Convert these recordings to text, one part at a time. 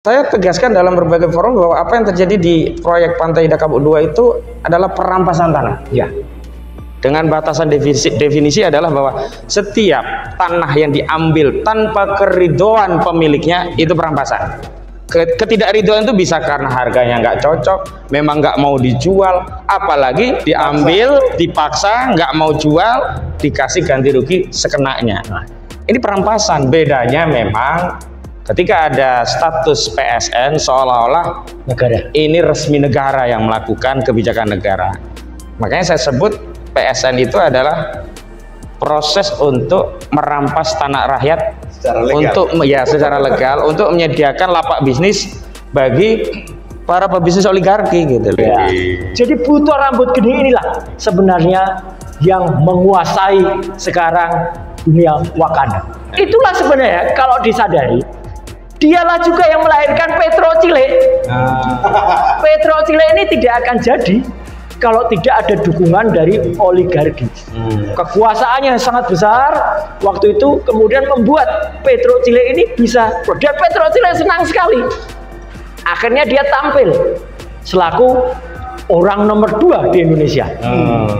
Saya tegaskan dalam berbagai forum bahwa apa yang terjadi di proyek Pantai Indah Kapuk 2 itu adalah perampasan tanah. Ya. Dengan batasan definisi adalah bahwa setiap tanah yang diambil tanpa keridhaan pemiliknya itu perampasan. Ketidakridhaan itu bisa karena harganya nggak cocok, memang nggak mau dijual, apalagi diambil, dipaksa, nggak mau jual, dikasih ganti rugi sekenanya. Ini perampasan. Bedanya memang ketika ada status PSN seolah-olah negara ini resmi negara yang melakukan kebijakan negara. Makanya saya sebut PSN itu adalah proses untuk merampas tanah rakyat secara legal untuk menyediakan lapak bisnis bagi para pebisnis oligarki gitu. Ya. Jadi butuh rambut geni inilah sebenarnya yang menguasai sekarang dunia Wakanda. Itulah sebenarnya kalau disadari, dialah juga yang melahirkan Petro Chile. Petro Chile ini tidak akan jadi kalau tidak ada dukungan dari oligarki. Kekuasaannya sangat besar waktu itu kemudian membuat Petro Chile ini bisa, dan Petro Chile senang sekali. Akhirnya dia tampil selaku orang nomor 2 di Indonesia.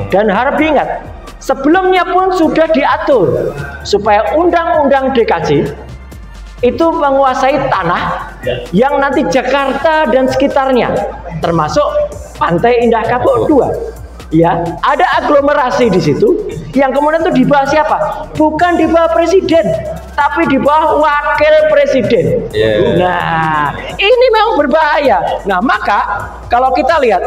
Dan harap diingat, sebelumnya pun sudah diatur supaya undang-undang DKJ itu menguasai tanah yang nanti Jakarta dan sekitarnya, termasuk Pantai Indah Kapuk 2. Ya, ada aglomerasi di situ yang kemudian itu di bawah siapa? Bukan di bawah presiden, tapi di bawah wakil presiden. Nah, ini memang berbahaya. Nah, maka kalau kita lihat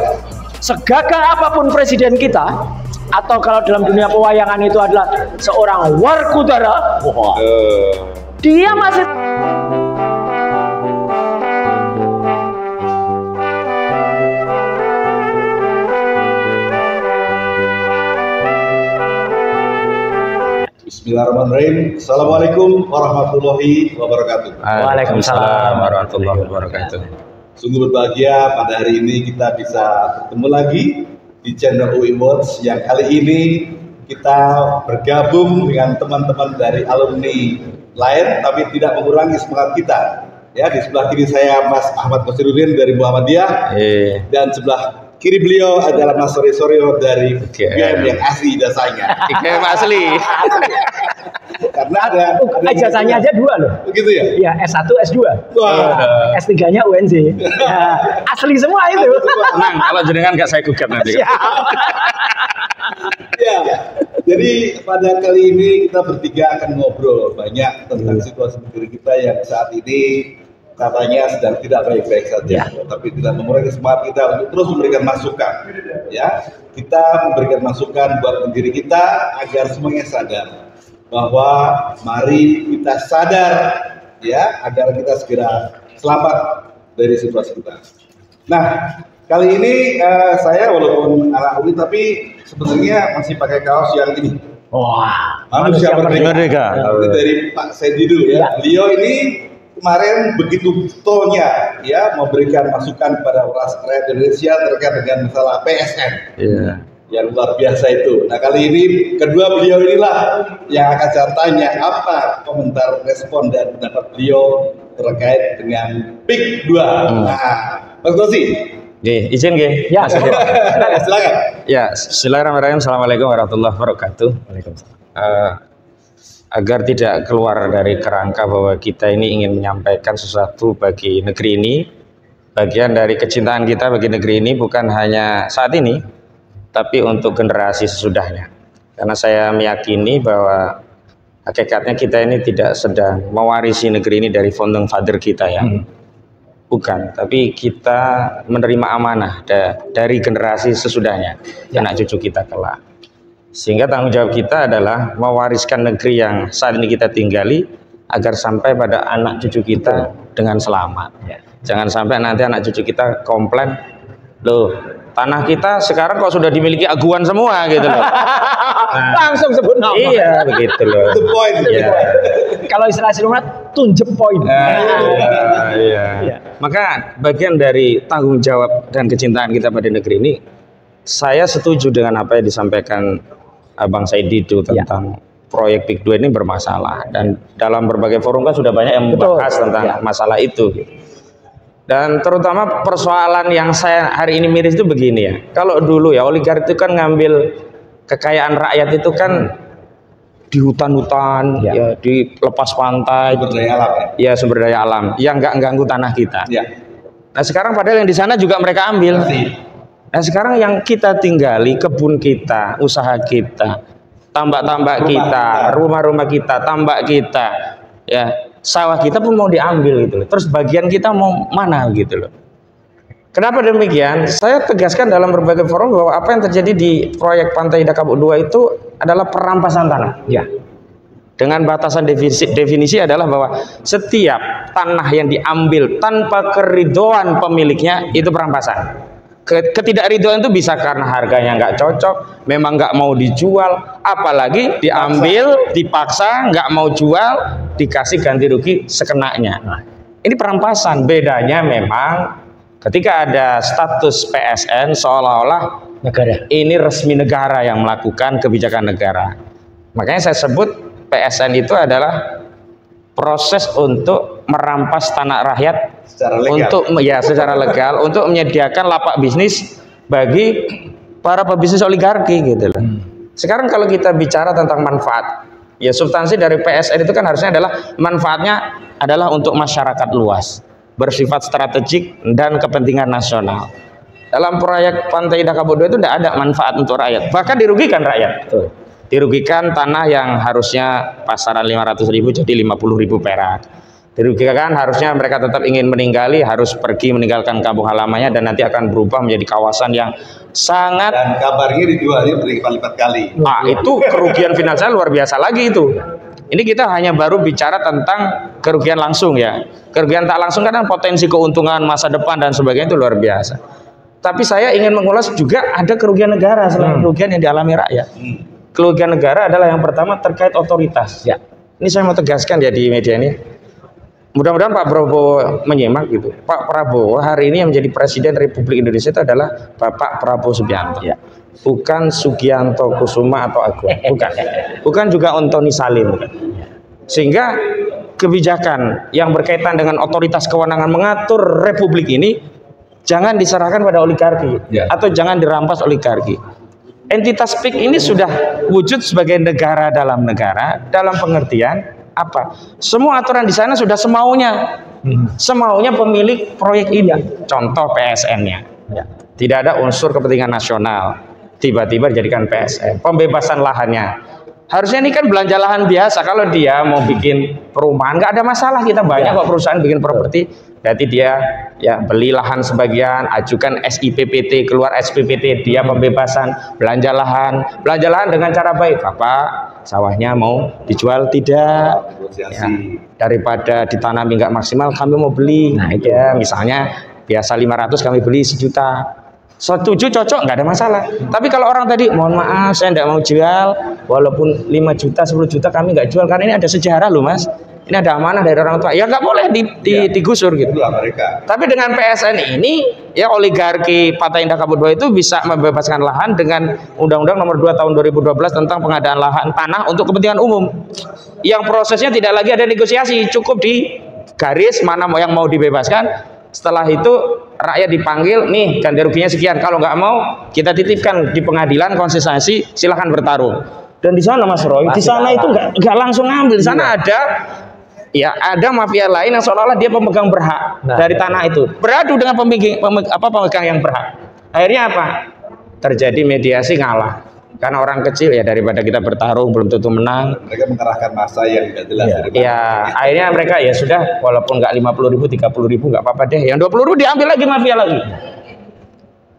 segagah apapun presiden kita, atau kalau dalam dunia pewayangan itu adalah seorang Warkudara, dia masih Bismillahirrahmanirrahim. Assalamualaikum warahmatullahi wabarakatuh. Waalaikumsalam warahmatullahi wabarakatuh. Sungguh berbahagia pada hari ini kita bisa bertemu lagi di channel UI Watch yang kali ini kita bergabung dengan teman-teman dari alumni lain, tapi tidak mengurangi semangat kita. Ya, di sebelah kiri saya Mas Ahmad Qasiruddin dari Muhammadiyah, dan sebelah kiri beliau adalah Mas Soryo dari UGM yang asli ijazahnya. UGM asli. Karena ada ijazahnya aja 2 loh. Begitu ya? Iya, S1, S2. S3-nya UNJ. Ya, asli semua itu. Tenang, kalau jenengan nggak saya gugat nanti. Ya, jadi pada kali ini kita bertiga akan ngobrol banyak tentang situasi negeri kita yang saat ini katanya sedang tidak baik-baik saja, tapi tidak mengurangi semangat kita untuk terus memberikan masukan. Ya, kita memberikan masukan buat diri kita agar semuanya sadar bahwa mari kita sadar, ya, agar kita segera selamat dari situasi kita. Nah, kali ini saya walaupun anak UI tapi sebenarnya masih pakai kaos yang ini. Wah, manusia merdeka. Dari Pak Sandy dulu ya. Beliau ini kemarin begitu getolnya ya memberikan masukan kepada rakyat Indonesia terkait dengan masalah PSN. Yang luar biasa itu. Nah, kali ini kedua beliau inilah yang akan saya tanya apa komentar, respon dan pendapat beliau terkait dengan PIK 2. Nah, Mas Gosi. Izin nggih. Ya, silakan. Ya, bismillahirrahmanirrahim. Assalamualaikum warahmatullahi wabarakatuh. Waalaikumsalam. Agar tidak keluar dari kerangka bahwa kita ini ingin menyampaikan sesuatu bagi negeri ini, bagian dari kecintaan kita bagi negeri ini bukan hanya saat ini, tapi untuk generasi sesudahnya. Karena saya meyakini bahwa hakikatnya kita ini tidak sedang mewarisi negeri ini dari founding father kita ya. Bukan, tapi kita menerima amanah dari generasi sesudahnya, anak cucu kita kelak. Sehingga tanggung jawab kita adalah mewariskan negeri yang saat ini kita tinggali agar sampai pada anak cucu kita dengan selamat. Jangan sampai nanti anak cucu kita komplain, loh tanah kita sekarang kok sudah dimiliki aguan semua gitu loh. Langsung sebut nama. Iya begitu loh. The point. Kalau istilah silumnya tunjuk poin. Maka bagian dari tanggung jawab dan kecintaan kita pada negeri ini, saya setuju dengan apa yang disampaikan Abang Said Didu tentang proyek PIK 2 ini bermasalah, dan dalam berbagai forum kan sudah banyak yang membahas tentang masalah itu. Dan terutama persoalan yang saya hari ini miris itu begini ya. Kalau dulu ya oligarki itu kan ngambil kekayaan rakyat itu kan di hutan-hutan, ya, di lepas pantai, sumber daya alam ya sumber daya alam yang nggak ganggu tanah kita. ya. Nah sekarang padahal yang di sana juga mereka ambil. Nah sekarang yang kita tinggali kebun kita, usaha kita, tambak-tambak kita, rumah-rumah kita, tambak kita, ya sawah kita pun mau diambil gitu loh. Terus bagian kita mau mana gitu loh. Kenapa demikian? Saya tegaskan dalam berbagai forum bahwa apa yang terjadi di proyek Pantai Indah Kapuk 2 itu adalah perampasan tanah. Ya. Dengan batasan definisi adalah bahwa setiap tanah yang diambil tanpa keridhaan pemiliknya itu perampasan. Ketidakridhaan itu bisa karena harganya nggak cocok, memang nggak mau dijual, apalagi diambil, dipaksa, nggak mau jual, dikasih ganti rugi sekenanya. Ini perampasan. Bedanya memang ketika ada status PSN seolah-olah negara ini resmi negara yang melakukan kebijakan negara. Makanya saya sebut PSN itu adalah proses untuk merampas tanah rakyat secara legal. Untuk ya secara legal untuk menyediakan lapak bisnis bagi para pebisnis oligarki gitu loh. Sekarang kalau kita bicara tentang manfaat, ya substansi dari PSN itu kan harusnya adalah manfaatnya adalah untuk masyarakat luas, bersifat strategik dan kepentingan nasional. Dalam proyek Pantai Indah Kapuk 2 itu tidak ada manfaat untuk rakyat, bahkan dirugikan rakyat. Betul. Dirugikan tanah yang harusnya pasaran 500.000 jadi 50.000 perak. Dirugikan harusnya mereka tetap ingin meninggali, harus pergi meninggalkan kampung halamannya dan nanti akan berubah menjadi kawasan yang sangat, dan kabarnya dijualnya berlipat-lipat kali. Nah itu kerugian finansial luar biasa lagi itu. Ini kita hanya baru bicara tentang kerugian langsung ya. Kerugian tak langsung kan potensi keuntungan masa depan dan sebagainya itu luar biasa. Tapi saya ingin mengulas juga ada kerugian negara selain kerugian yang dialami rakyat. Kerugian negara adalah yang pertama terkait otoritas. Ya. Ini saya mau tegaskan ya di media ini. Mudah-mudahan Pak Prabowo menyimak gitu. Pak Prabowo hari ini yang menjadi Presiden Republik Indonesia itu adalah Bapak Prabowo Subianto. Ya. Bukan Sugianto Kusuma atau Agung. Bukan. Bukan juga Antoni Salim. Sehingga kebijakan yang berkaitan dengan otoritas kewenangan mengatur Republik ini jangan diserahkan pada oligarki atau jangan dirampas oligarki. Entitas PIK ini sudah wujud sebagai negara dalam pengertian apa? Semua aturan di sana sudah semaunya, semaunya pemilik proyek ini. Contoh PSN-nya, tidak ada unsur kepentingan nasional, tiba-tiba dijadikan PSN. Pembebasan lahannya, harusnya ini kan belanja lahan biasa. Kalau dia mau bikin perumahan, nggak ada masalah. Kita banyak kok perusahaan bikin properti. Berarti dia ya beli lahan sebagian, ajukan SIPPT, keluar SPPT, dia pembebasan, belanja lahan dengan cara baik. Bapak, sawahnya mau dijual tidak? Ya, daripada ditanami nggak maksimal, kami mau beli. Nah itu ya, misalnya biasa 500 kami beli 1 juta. Setuju, cocok, nggak ada masalah. Tapi kalau orang tadi, mohon maaf saya nggak mau jual, walaupun 5 juta, 10 juta kami nggak jual karena ini ada sejarah loh mas. Ini ada amanah dari orang tua, ya nggak boleh digusur gitu. Tapi dengan PSN ini, ya oligarki Pantai Indah Kapuk 2 itu bisa membebaskan lahan dengan Undang-Undang Nomor 2 Tahun 2012 tentang pengadaan lahan tanah untuk kepentingan umum. Yang prosesnya tidak lagi ada negosiasi, cukup di garis mana yang mau dibebaskan. Setelah itu rakyat dipanggil, nih ganti ruginya sekian. Kalau nggak mau, kita titipkan di pengadilan konsentrasi, silahkan bertarung. Dan di sana Mas Roy, di sana itu nggak langsung ngambil. Di sana ada mafia lain yang seolah-olah dia pemegang berhak dari tanah itu, beradu dengan pemegang yang berhak. Akhirnya apa? Terjadi mediasi, ngalah. Karena orang kecil ya, daripada kita bertarung belum tentu menang. Mereka mengerahkan massa yang tidak jelas. Ya, akhirnya mereka ya sudah, walaupun nggak 50.000, 30.000 nggak apa-apa deh. Yang 20.000 diambil lagi mafia lagi.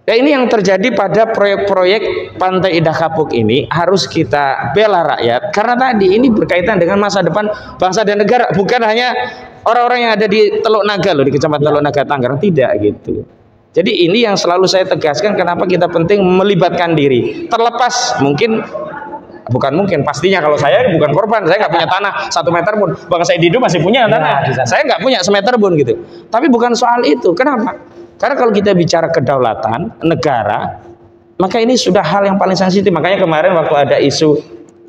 Ya ini yang terjadi pada proyek-proyek Pantai Indah Kapuk ini harus kita bela rakyat karena tadi ini berkaitan dengan masa depan bangsa dan negara, bukan hanya orang-orang yang ada di Teluk Naga loh, di Kecamatan Teluk Naga Tangerang, tidak gitu. Jadi ini yang selalu saya tegaskan kenapa kita penting melibatkan diri. Terlepas pastinya kalau saya bukan korban, saya nggak punya tanah 1 meter pun, bang saya hidup masih punya tanah, saya nggak punya semeter pun gitu. Tapi bukan soal itu, kenapa? Karena kalau kita bicara kedaulatan negara, maka ini sudah hal yang paling sensitif. Makanya kemarin waktu ada isu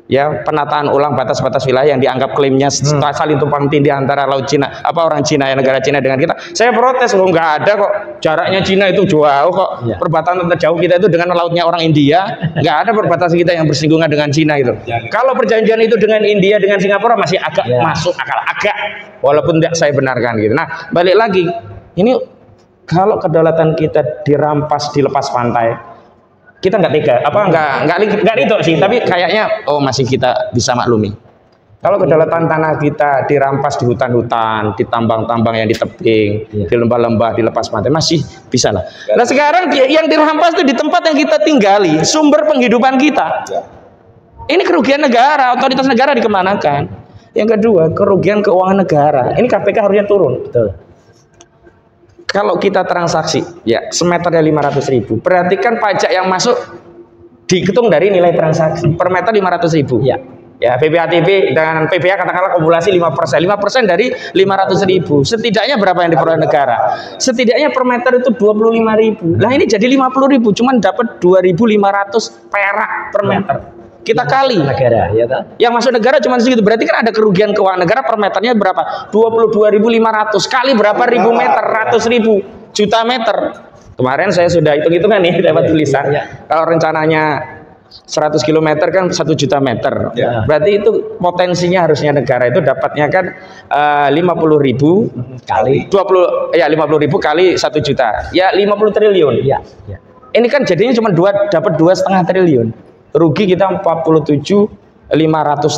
ya penataan ulang batas-batas wilayah yang dianggap klaimnya saling tumpang tindih antara laut Cina, orang Cina ya, negara Cina dengan kita. Saya protes, loh, nggak ada kok, jaraknya Cina itu jauh kok, perbatasan terjauh kita itu dengan lautnya orang India, nggak ada perbatasan kita yang bersinggungan dengan Cina itu. Kalau perjanjian itu dengan India, dengan Singapura masih agak masuk akal, agak, walaupun tidak saya benarkan gitu. Nah, balik lagi, ini kalau kedaulatan kita dirampas, dilepas pantai, kita nggak tega, nggak itu sih, tapi kayaknya masih kita bisa maklumi. Kalau kedaulatan tanah kita dirampas di hutan-hutan, di tambang-tambang yang di tebing, di lembah-lembah, dilepas pantai, masih bisa lah. Nah sekarang yang dirampas itu di tempat yang kita tinggali, sumber penghidupan kita. Ini kerugian negara, otoritas negara dikemanakan. Yang kedua, kerugian keuangan negara. Ini KPK harusnya turun. Betul. Kalau kita transaksi, ya semeternya 500.000, berarti kan pajak yang masuk dihitung dari nilai transaksi per meter 500.000. Ya, PPATP dengan PPA katakanlah kumulasi 5%, 5% dari 500.000. Setidaknya berapa yang diperoleh negara? Setidaknya per meter itu 25.000. Nah ini jadi 50.000, cuman dapat 2.500 perak per meter. Kita kali negara, ya kan? Yang masuk negara cuma segitu, berarti kan ada kerugian keuangan negara per meternya berapa? 22.500 kali berapa ribu meter, ratus ribu, juta meter. Kemarin saya sudah hitung-hitungan nih, dapat tulisan. Kalau rencananya 100 km kan 1 juta meter. Berarti itu potensinya harusnya negara itu dapatnya kan 50.000 kali 20, ya 50.000 kali 1 juta. Ya 50 triliun. Ini kan jadinya cuma dapat 2,5 triliun. Rugi kita 47.500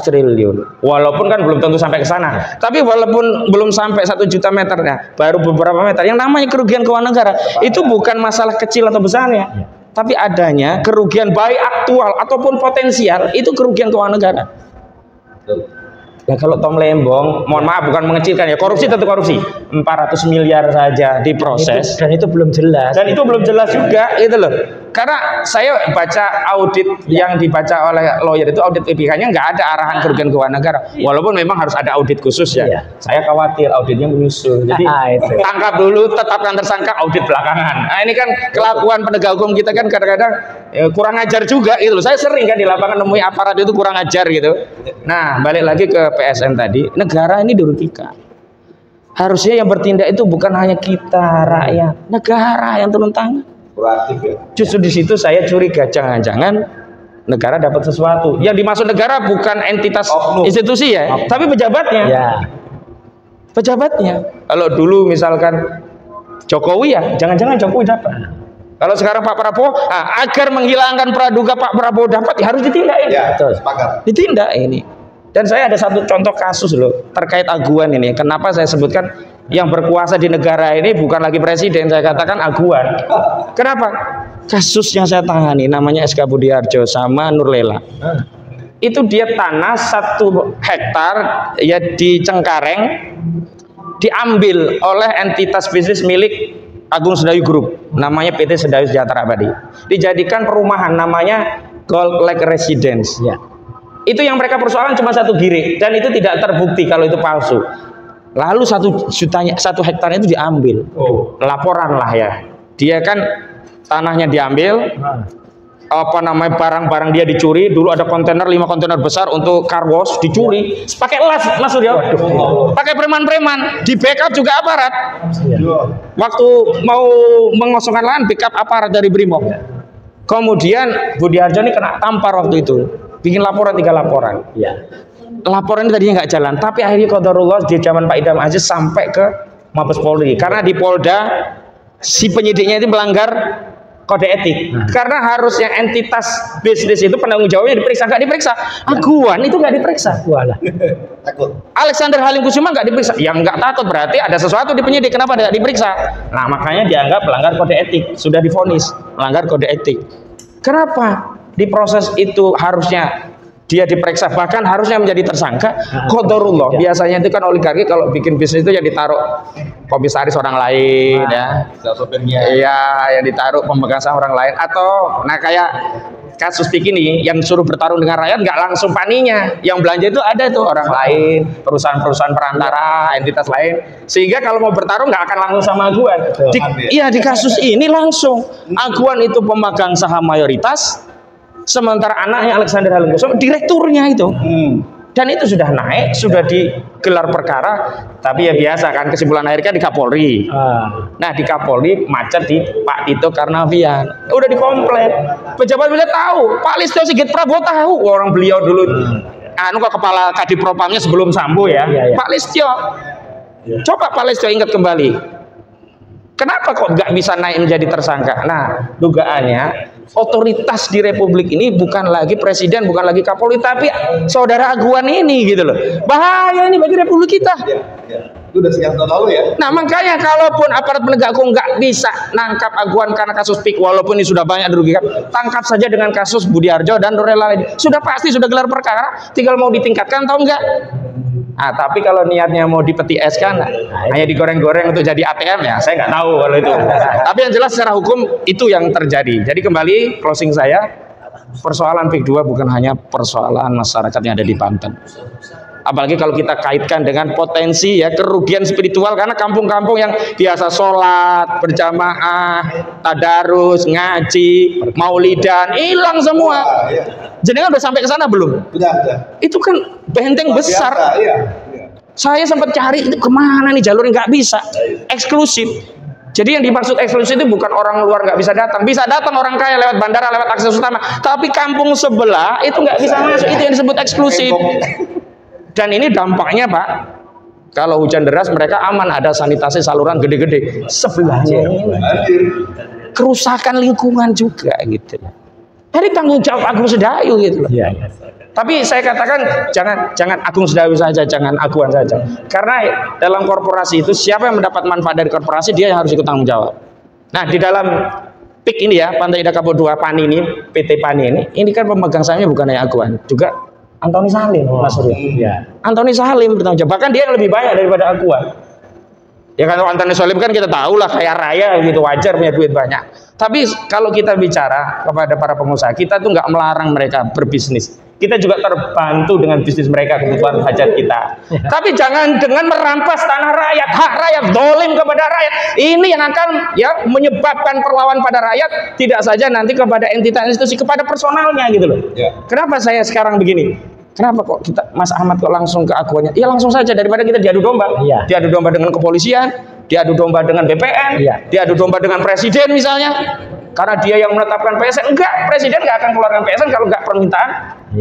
triliun. Walaupun kan belum tentu sampai ke sana. Tapi walaupun belum sampai 1 juta meternya, baru beberapa meter. Yang namanya kerugian keuangan negara itu bukan masalah kecil atau besarnya, tapi adanya kerugian baik aktual ataupun potensial, itu kerugian keuangan negara. Nah kalau Tom Lembong, mohon maaf bukan mengecilkan ya, korupsi tentu korupsi, 400 miliar saja diproses, dan itu belum jelas. Dan itu belum jelas juga, itu loh. Karena saya baca audit yang dibaca oleh lawyer itu, audit PPK-nya nggak ada arahan kerugian keuangan negara. Walaupun memang harus ada audit khusus ya. Saya khawatir auditnya menyusul. Jadi tangkap dulu, tetapkan tersangka, audit belakangan. Nah ini kan kelakuan penegak hukum kita kan kadang-kadang kurang ajar juga gitu loh. Saya sering kan di lapangan nemui aparat itu kurang ajar gitu. Nah balik lagi ke PSN tadi, negara ini dirugikan. Harusnya yang bertindak itu bukan hanya kita rakyat, negara yang turun tangan. Proaktif ya. Justru di situ saya curiga, jangan-jangan negara dapat sesuatu. Yang dimaksud negara bukan entitas institusi ya, tapi pejabatnya. Pejabatnya. Kalau dulu misalkan Jokowi ya, jangan-jangan Jokowi dapat. Kalau sekarang Pak Prabowo, agar menghilangkan praduga Pak Prabowo dapat, ya harus ditindak ini. Ditindak ini. Dan saya ada satu contoh kasus loh terkait aguan ini. Kenapa saya sebutkan yang berkuasa di negara ini bukan lagi presiden, saya katakan aguan. Kenapa? Kasus yang saya tangani namanya SK Budiarjo sama Nurlela. Itu dia tanah 1 hektar ya di Cengkareng diambil oleh entitas bisnis milik Agung Sedayu Group, namanya PT Sedayu Sejahtera Abadi. Dijadikan perumahan namanya Gold Lake Residence. Itu yang mereka persoalan cuma 1 girik dan itu tidak terbukti kalau itu palsu. Lalu 1 hektar itu diambil, laporan lah ya. Dia kan tanahnya diambil, barang-barang dia dicuri. Dulu ada kontainer 5 kontainer besar untuk car wash dicuri, pakai las Mas Suryo, pakai preman-preman, di backup juga aparat. Waktu mau mengosongkan lahan, backup aparat dari Brimob. Kemudian Budiarjo ini kena tampar waktu itu, bikin laporan 3 laporan. Laporan ini tadinya nggak jalan, tapi akhirnya qadarullah di zaman Pak Idam Aziz sampai ke Mabes Polri, karena di Polda si penyidiknya itu melanggar kode etik. Karena harusnya entitas bisnis itu penanggung jawabnya diperiksa, nggak diperiksa. Aguan itu nggak diperiksa. Takut. Alexander Halim Kusuma nggak diperiksa. Yang nggak takut berarti ada sesuatu di penyidik, kenapa tidak diperiksa? Nah makanya dianggap melanggar kode etik, sudah divonis melanggar kode etik. Kenapa di proses itu harusnya dia diperiksa, bahkan harusnya menjadi tersangka? Qadarullah. Biasanya itu kan oligarki kalau bikin bisnis itu yang ditaruh komisaris orang lain, yang ditaruh pemegang saham orang lain, atau kayak kasus Tik ini yang suruh bertarung dengan rakyat nggak langsung paninya, yang belanja itu ada tuh orang lain, perusahaan-perusahaan perantara, entitas lain, sehingga kalau mau bertarung nggak akan langsung sama aguan. Di kasus ini langsung aguan itu pemegang saham mayoritas, Sementara anaknya Alexander Halokoso direkturnya itu. Dan itu sudah naik, sudah digelar perkara, tapi ya biasa kan, kesimpulan akhirnya di Kapolri. Nah di Kapolri macet di Pak Tito Karnavian, udah dikomplain. Pejabat-pejabat tahu, Pak Listio Sigit Prabowo tahu, orang beliau dulu kepala Kadipropamnya sebelum Sambo ya. Pak Listio, coba Pak Listio ingat kembali, kenapa kok nggak bisa naik menjadi tersangka? Nah dugaannya otoritas di Republik ini bukan lagi presiden, bukan lagi Kapolri, tapi saudara Aguan ini gitu loh. Bahaya ini bagi Republik kita. Itu udah sekian tahun lalu ya. Nah makanya kalaupun aparat penegak hukum nggak bisa nangkap Aguan karena kasus PIK, walaupun ini sudah banyak dirugikan, tangkap saja dengan kasus Budiarjo dan Nurlela ini. Sudah pasti sudah gelar perkara, tinggal mau ditingkatkan atau enggak. Nah, tapi kalau niatnya mau dipeti es kan, hanya digoreng-goreng untuk jadi ATM ya, saya nggak tahu kalau itu. Tapi yang jelas secara hukum itu yang terjadi. Jadi kembali closing saya, persoalan PIK 2 bukan hanya persoalan masyarakat yang ada di Banten. Apalagi kalau kita kaitkan dengan potensi ya kerugian spiritual, karena kampung-kampung yang biasa sholat berjamaah, tadarus, ngaji, maulidan hilang semua. Jenengan udah sampai ke sana belum? Udah. Itu kan benteng besar. Iya. Saya sempat cari itu kemana nih jalurnya, nggak bisa, eksklusif. Jadi yang dimaksud eksklusif itu bukan orang luar nggak bisa datang orang kaya lewat bandara, lewat akses utama. Tapi kampung sebelah itu nggak bisa masuk, itu yang disebut eksklusif. Dan ini dampaknya Pak, kalau hujan deras mereka aman, ada sanitasi saluran gede-gede sebelahnya. Kerusakan lingkungan juga gitu. Dari tanggung jawab Agung Sedayu gitu loh. Tapi saya katakan jangan Agung Sedayu saja, jangan Aguan saja. Karena dalam korporasi itu siapa yang mendapat manfaat dari korporasi, dia yang harus ikut tanggung jawab. Nah di dalam PIK ini ya, Pantai Indah Kapuk 2 PANI ini, PT PANI ini kan pemegang sahamnya bukan hanya Aguan, juga Antoni Salim, Mas Surya. Antoni Salim bertanggung jawab. Bahkan dia yang lebih banyak daripada Aguan. Ya kalau Antoni Salim kan kita tahu lah kaya raya gitu, wajar punya duit banyak. Tapi kalau kita bicara kepada para pengusaha, kita tuh nggak melarang mereka berbisnis. Kita juga terbantu dengan bisnis mereka, kebutuhan hajat kita. Tapi jangan dengan merampas tanah rakyat, hak rakyat, dolim kepada rakyat. Ini yang akan ya menyebabkan perlawan pada rakyat, tidak saja nanti kepada entitas institusi, kepada personalnya gitu loh. Kenapa saya sekarang begini? Kenapa kok kita Mas Ahmad kok langsung ke Aguannya? Ya langsung saja, daripada kita diadu domba. Diadu domba dengan kepolisian, diadu domba dengan BPN, diadu domba dengan presiden misalnya. Karena dia yang menetapkan PSN. Enggak, presiden nggak akan keluarkan PSN kalau nggak permintaan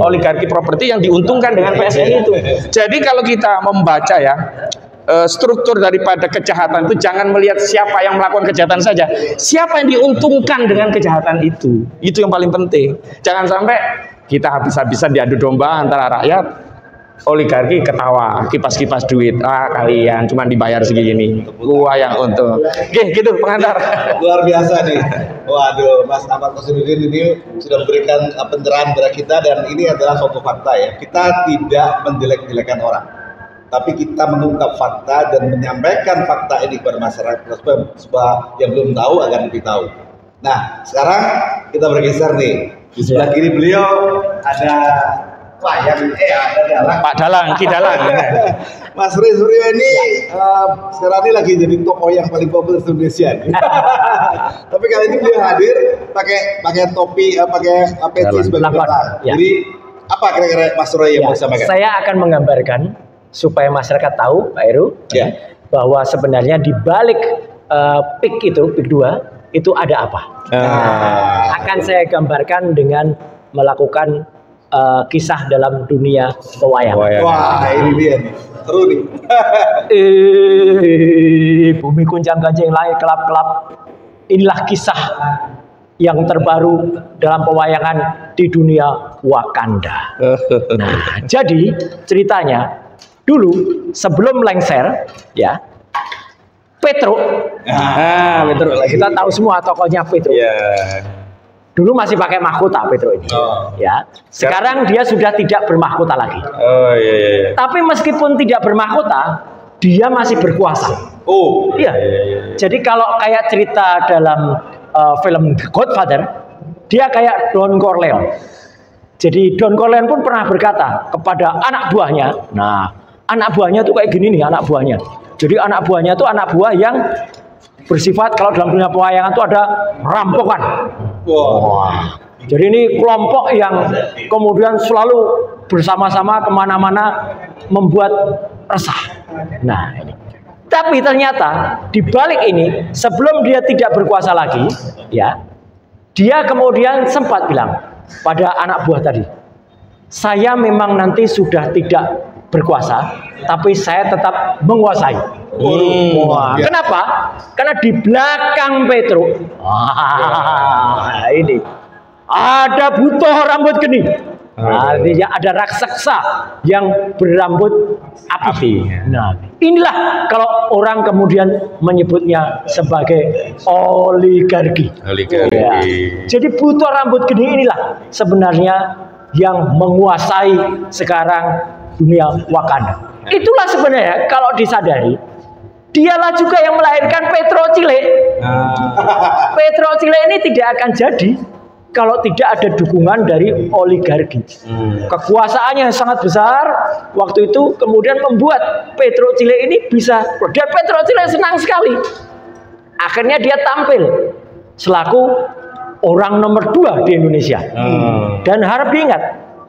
oligarki properti yang diuntungkan dengan PSN itu. Jadi kalau kita membaca ya struktur daripada kejahatan itu, jangan melihat siapa yang melakukan kejahatan saja, siapa yang diuntungkan dengan kejahatan itu yang paling penting. Jangan sampai kita habis-habisan diadu domba antara rakyat, oligarki ketawa, kipas-kipas duit, kalian cuma dibayar segini, gua yang untung. Oke, gitu pengantar. Luar biasa nih. Waduh, Mas Ahmad Kossirudin ini sudah memberikan pencerahan kepada kita, dan ini adalah suatu fakta ya. Kita tidak menjelek-jelekan orang, tapi kita mengungkap fakta dan menyampaikan fakta ini kepada masyarakat supaya yang belum tahu agar lebih tahu. Nah, sekarang kita bergeser nih. Di sebelah kiri beliau ada Pak Dalang, Ki Dalang. Mas Ray Suryo ini sekarang ini lagi jadi tokoh yang paling populer di Indonesia. Tapi kali ini beliau hadir pakai topi, pakai peci sebagai dalang. Jadi apa kira-kira Mas Ray yang mau disampaikan? Saya akan menggambarkan supaya masyarakat tahu, Pak Heru, bahwa sebenarnya di balik PIK 2 itu ada apa. Akan saya gambarkan dengan melakukan kisah dalam dunia pewayangan. Wah, ini dia nih. Seru nih. Bumi gunjang-ganjing, langit kelap-kelap. Inilah kisah yang terbaru dalam pewayangan di dunia Wakanda. Nah, jadi ceritanya dulu sebelum lengser ya, Petruk. Petruk. Kita tahu semua tokohnya Petruk. Dulu masih pakai mahkota Petruk ini. Ya. Sekarang dia sudah tidak bermahkota lagi. Tapi meskipun tidak bermahkota, dia masih berkuasa. Jadi kalau kayak cerita dalam film The Godfather, dia kayak Don Corleone. Jadi Don Corleone pun pernah berkata kepada anak buahnya, nah anak buahnya tuh kayak gini nih anak buahnya. Jadi anak buahnya tuh anak buah yang bersifat, kalau dalam dunia pewayangan tuh ada rampokan. Jadi ini kelompok yang kemudian selalu bersama-sama kemana-mana membuat resah. Nah ini. Tapi ternyata di balik ini, sebelum dia tidak berkuasa lagi, ya, dia kemudian sempat bilang pada anak buah tadi, saya memang nanti sudah tidak berkuasa, tapi saya tetap menguasai. Wah, kenapa? Karena di belakang Petro, ini ada butuh rambut geni. Artinya ada raksasa yang berambut api. Nah, inilah kalau orang kemudian menyebutnya sebagai oligarki. Ya. Jadi butuh rambut geni inilah sebenarnya yang menguasai sekarang dunia Wakanda. Itulah sebenarnya kalau disadari, dialah juga yang melahirkan Petro Cile. Petro Cile ini tidak akan jadi kalau tidak ada dukungan dari oligarki. Kekuasaannya yang sangat besar waktu itu kemudian membuat Petro Cile ini bisa, dan Petro Cile senang sekali. Akhirnya dia tampil selaku orang nomor 2 di Indonesia. Dan harap diingat,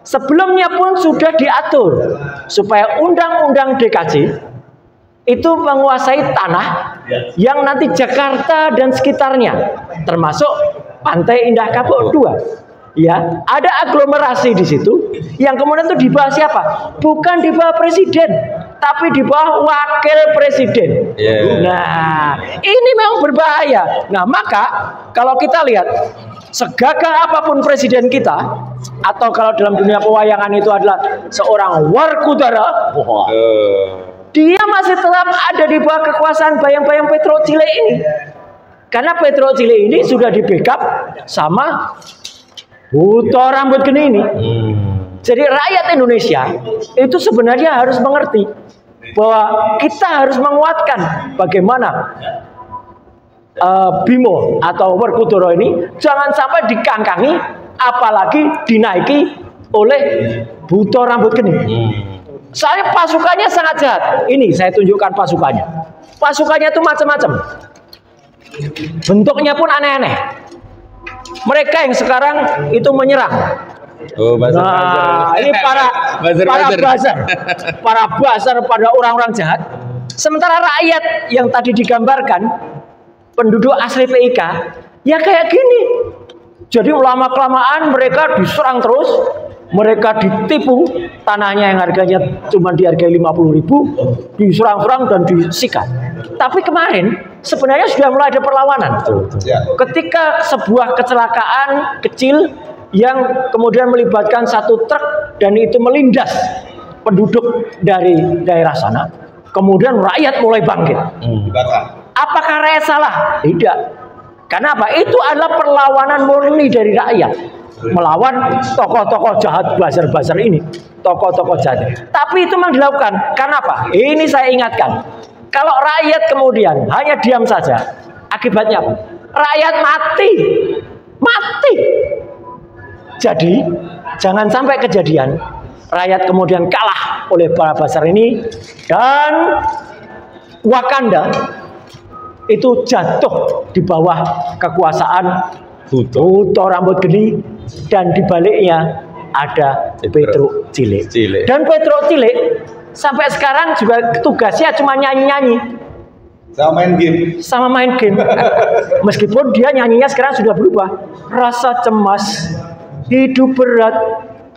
sebelumnya pun sudah diatur supaya undang-undang DKJ itu menguasai tanah yang nanti Jakarta dan sekitarnya, termasuk Pantai Indah Kapuk 2. Ya, ada aglomerasi di situ yang kemudian itu di bawah siapa? Bukan di bawah presiden, tapi di bawah wakil presiden. Nah, ini memang berbahaya. Nah, maka kalau kita lihat segagah apapun presiden kita, atau kalau dalam dunia pewayangan itu adalah seorang Werkudara, dia masih tetap ada di bawah kekuasaan bayang-bayang Petro Cile ini. Karena Petro Cile ini sudah di backup sama butuh rambut geni ini. Jadi rakyat Indonesia itu sebenarnya harus mengerti bahwa kita harus menguatkan bagaimana Bimo atau Werkudara ini jangan sampai dikangkangi, apalagi dinaiki oleh butuh rambut geni. Soalnya pasukannya sangat jahat. Ini saya tunjukkan pasukannya. Pasukannya itu macam-macam. Bentuknya pun aneh-aneh. Mereka yang sekarang itu menyerang. Nah, ini para bazar pada orang-orang jahat. Sementara rakyat yang tadi digambarkan, penduduk asli PIK, ya kayak gini. Jadi lama-kelamaan mereka diserang terus, mereka ditipu, tanahnya yang harganya cuma dihargai 50.000, diserang-serang dan disikat. Tapi kemarin sebenarnya sudah mulai ada perlawanan. Ketika sebuah kecelakaan kecil yang kemudian melibatkan satu truk dan itu melindas penduduk dari daerah sana, kemudian rakyat mulai bangkit. Apakah rakyat salah? Tidak. Karena apa? Itu adalah perlawanan murni dari rakyat melawan tokoh-tokoh jahat bazar-bazar ini, tokoh-tokoh jahat. Tapi itu memang dilakukan. Karena apa? Ini saya ingatkan. Kalau rakyat kemudian hanya diam saja, akibatnya apa? Rakyat mati. Jadi jangan sampai kejadian rakyat kemudian kalah oleh para bazar ini dan Wakanda itu jatuh di bawah kekuasaan butuh rambut geni, dan dibaliknya ada Petro Cile. Dan Petro Cile sampai sekarang juga tugasnya cuma nyanyi-nyanyi sama main game. Meskipun dia nyanyinya sekarang sudah berubah. Rasa cemas, hidup berat,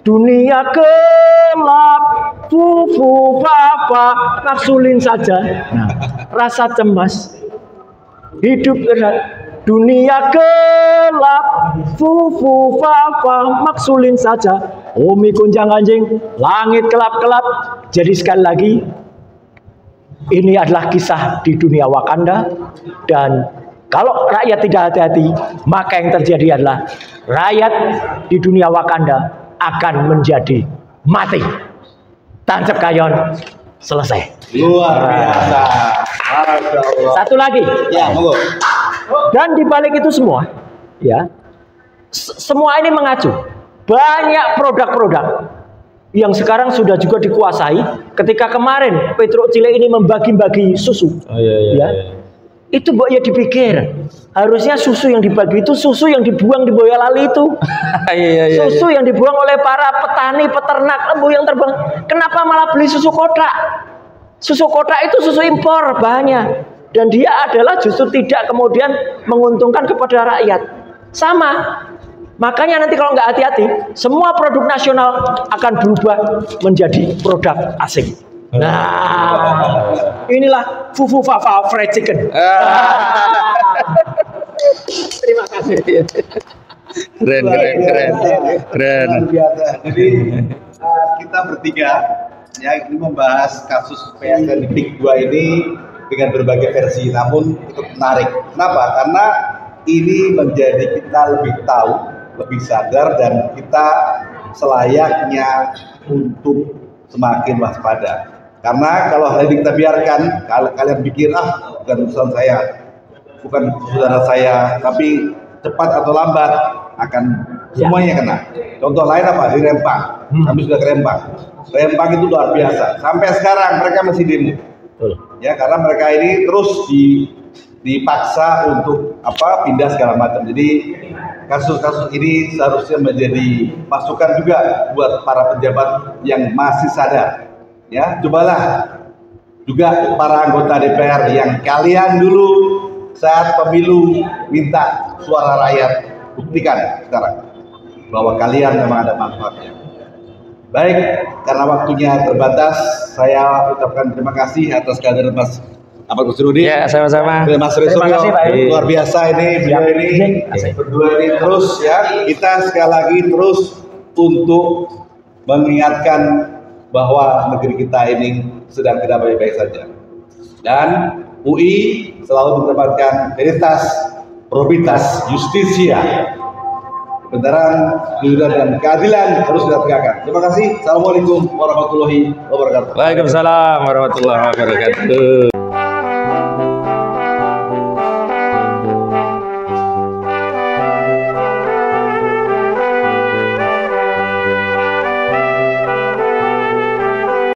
dunia gelap, fufu papa, maksulin saja. Nah, rasa cemas, hidup berat, dunia gelap, fufu papa, maksulin saja. Umi kunjang anjing, langit kelap-kelap. Jadi sekali lagi, ini adalah kisah di dunia Wakanda. Dan kalau rakyat tidak hati-hati, maka yang terjadi adalah rakyat di dunia Wakanda akan menjadi mati. Tancap kayon, selesai. Luar biasa. Satu lagi. Ya, monggo. Dan di balik itu semua, ya, semua ini mengacu banyak produk-produk yang sekarang sudah juga dikuasai. Ketika kemarin Petro Cile ini membagi-bagi susu, ya, itu ya dipikir Harusnya susu yang dibagi itu susu yang dibuang di Boyolali itu. Susu yang dibuang oleh para petani, peternak, lembu yang terbang. Kenapa malah beli susu kotak? Susu kotak itu susu impor bahannya. Dan dia adalah justru tidak kemudian menguntungkan kepada rakyat. Sama. Makanya nanti kalau nggak hati-hati, semua produk nasional akan berubah menjadi produk asing. Nah, inilah fufu fafa fried chicken. Terima kasih. Keren. Luar biasa. Jadi kita bertiga ya ini membahas kasus PSK di PIK 2 ini dengan berbagai versi, namun cukup menarik. Kenapa? Karena ini menjadi kita lebih tahu, lebih sadar, dan kita selayaknya untuk semakin waspada. Karena kalau hal ini kita biarkan, kalau kalian pikir bukan urusan saya, bukan saudara saya, tapi cepat atau lambat akan semuanya kena. Contoh lain apa? Di Rempang, kami sudah ke Rempang. Rempang itu luar biasa. Sampai sekarang mereka masih demo. Ya, karena mereka ini terus dipaksa untuk pindah segala macam. Jadi kasus-kasus ini seharusnya menjadi masukan juga buat para pejabat yang masih sadar. Ya, cobalah juga para anggota DPR yang kalian dulu saat pemilu minta suara rakyat, buktikan sekarang bahwa kalian memang ada manfaatnya. Baik, karena waktunya terbatas, saya ucapkan terima kasih atas kehadiran Mas Ahmad Kusrudi. Ya, sama-sama. Mas Resuryo, luar biasa ini beliau ini berdua ini terus ya. Kita sekali lagi terus untuk mengingatkan bahwa negeri kita ini sedang tidak baik-baik saja. Dan UI selalu mendapatkan veritas, probitas, justisia, kebenaran, kejujuran, dan keadilan harus kita tegakkan. Terima kasih. Assalamualaikum warahmatullahi wabarakatuh. Waalaikumsalam warahmatullahi wabarakatuh.